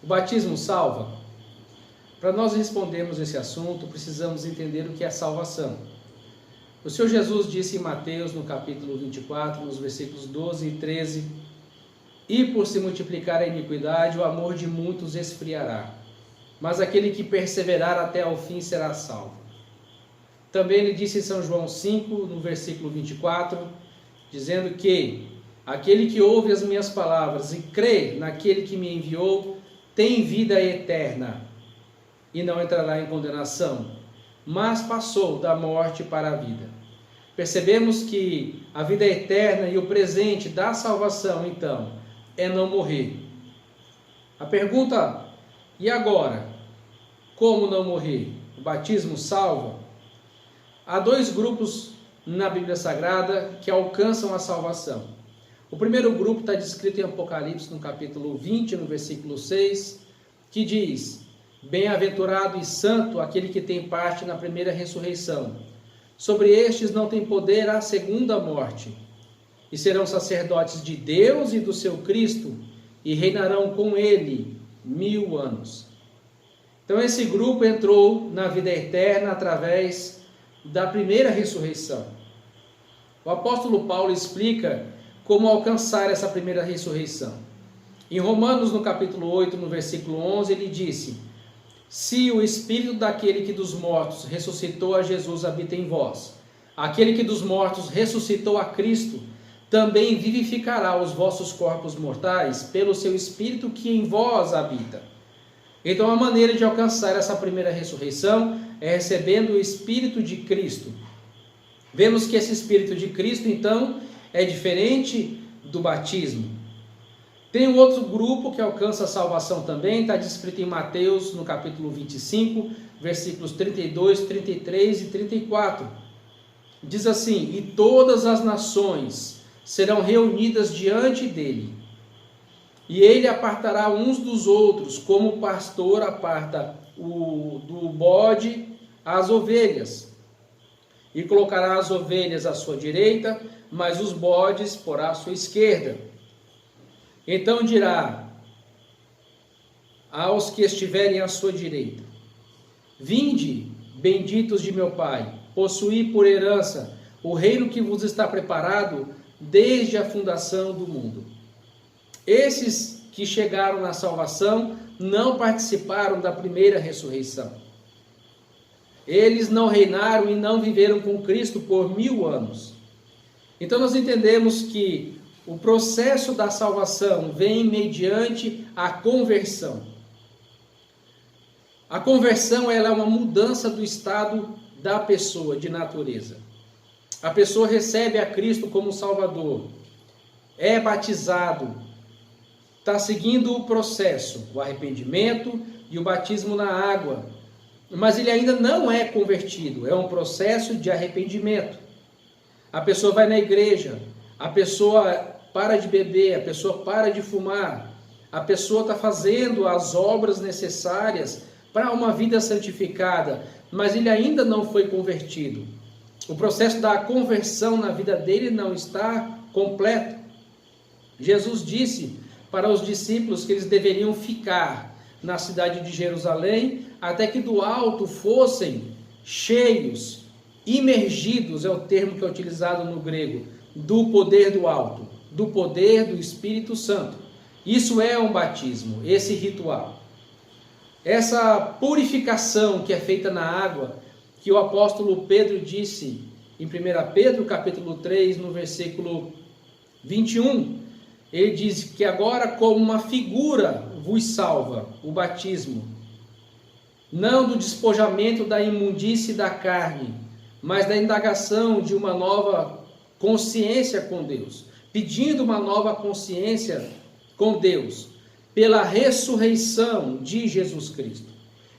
O batismo salva? Para nós respondermos esse assunto, precisamos entender o que é salvação. O Senhor Jesus disse em Mateus, no capítulo 24, nos versículos 12 e 13, e por se multiplicar a iniquidade, o amor de muitos esfriará, mas aquele que perseverar até ao fim será salvo. Também ele disse em São João 5, no versículo 24, dizendo que aquele que ouve as minhas palavras e crê naquele que me enviou, tem vida eterna e não entrará em condenação, mas passou da morte para a vida. Percebemos que a vida eterna e o presente da salvação, então, é não morrer. A pergunta, e agora? Como não morrer? O batismo salva? Há dois grupos na Bíblia Sagrada que alcançam a salvação. O primeiro grupo está descrito em Apocalipse, no capítulo 20, no versículo 6, que diz: bem-aventurado e santo aquele que tem parte na primeira ressurreição. Sobre estes não tem poder a segunda morte, e serão sacerdotes de Deus e do seu Cristo, e reinarão com ele 1000 anos. Então esse grupo entrou na vida eterna através da primeira ressurreição. O apóstolo Paulo explica como alcançar essa primeira ressurreição. Em Romanos, no capítulo 8, no versículo 11, ele disse: se o Espírito daquele que dos mortos ressuscitou a Jesus habita em vós, aquele que dos mortos ressuscitou a Cristo, também vivificará os vossos corpos mortais pelo seu Espírito que em vós habita. Então a maneira de alcançar essa primeira ressurreição é recebendo o Espírito de Cristo. Vemos que esse Espírito de Cristo, então, é diferente do batismo. Tem um outro grupo que alcança a salvação também, está descrito em Mateus, no capítulo 25, versículos 32, 33 e 34. Diz assim: e todas as nações serão reunidas diante dele, e ele apartará uns dos outros, como o pastor aparta do bode as ovelhas, e colocará as ovelhas à sua direita, mas os bodes porá à sua esquerda. Então dirá aos que estiverem à sua direita: vinde, benditos de meu Pai, possuí por herança o reino que vos está preparado desde a fundação do mundo. Esses que chegaram na salvação não participaram da primeira ressurreição. Eles não reinaram e não viveram com Cristo por 1000 anos. Então nós entendemos que o processo da salvação vem mediante a conversão. A conversão, ela é uma mudança do estado da pessoa, de natureza. A pessoa recebe a Cristo como Salvador, é batizado, está seguindo o processo, o arrependimento e o batismo na água, mas ele ainda não é convertido, é um processo de arrependimento. A pessoa vai na igreja, a pessoa para de beber, a pessoa para de fumar, a pessoa está fazendo as obras necessárias para uma vida santificada, mas ele ainda não foi convertido. O processo da conversão na vida dele não está completo. Jesus disse para os discípulos que eles deveriam ficar na cidade de Jerusalém até que do alto fossem cheios, imergidos, é o termo que é utilizado no grego, do poder do alto, do poder do Espírito Santo. Isso é um batismo, esse ritual. Essa purificação que é feita na água, que o apóstolo Pedro disse em 1 Pedro capítulo 3, no versículo 21, ele diz que agora como uma figura vos salva o batismo, não do despojamento da imundície da carne, mas da indagação de uma nova consciência com Deus, pedindo uma nova consciência com Deus, pela ressurreição de Jesus Cristo.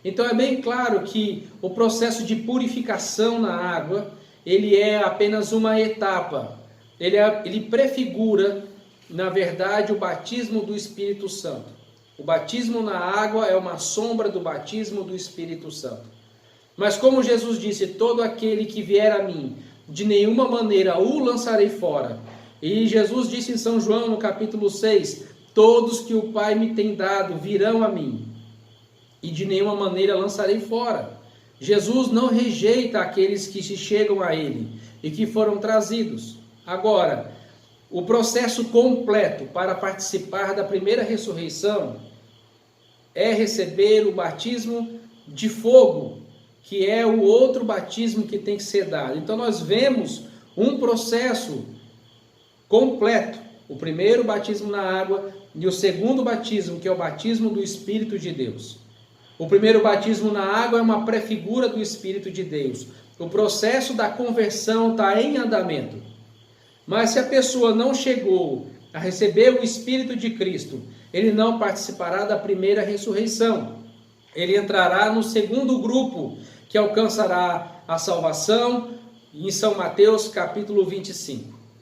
Então é bem claro que o processo de purificação na água, ele é apenas uma etapa, ele prefigura, na verdade, o batismo do Espírito Santo. O batismo na água é uma sombra do batismo do Espírito Santo. Mas como Jesus disse, todo aquele que vier a mim, de nenhuma maneira o lançarei fora. E Jesus disse em São João, no capítulo 6, Todos que o Pai me tem dado virão a mim, e de nenhuma maneira lançarei fora. Jesus não rejeita aqueles que se chegam a Ele e que foram trazidos. Agora, o processo completo para participar da primeira ressurreição é receber o batismo de fogo, que é o outro batismo que tem que ser dado. Então nós vemos um processo completo. O primeiro batismo na água e o segundo batismo, que é o batismo do Espírito de Deus. O primeiro batismo na água é uma prefigura do Espírito de Deus. O processo da conversão está em andamento. Mas se a pessoa não chegou a receber o Espírito de Cristo, ele não participará da primeira ressurreição. Ele entrará no segundo grupo, que alcançará a salvação, em São Mateus capítulo 25.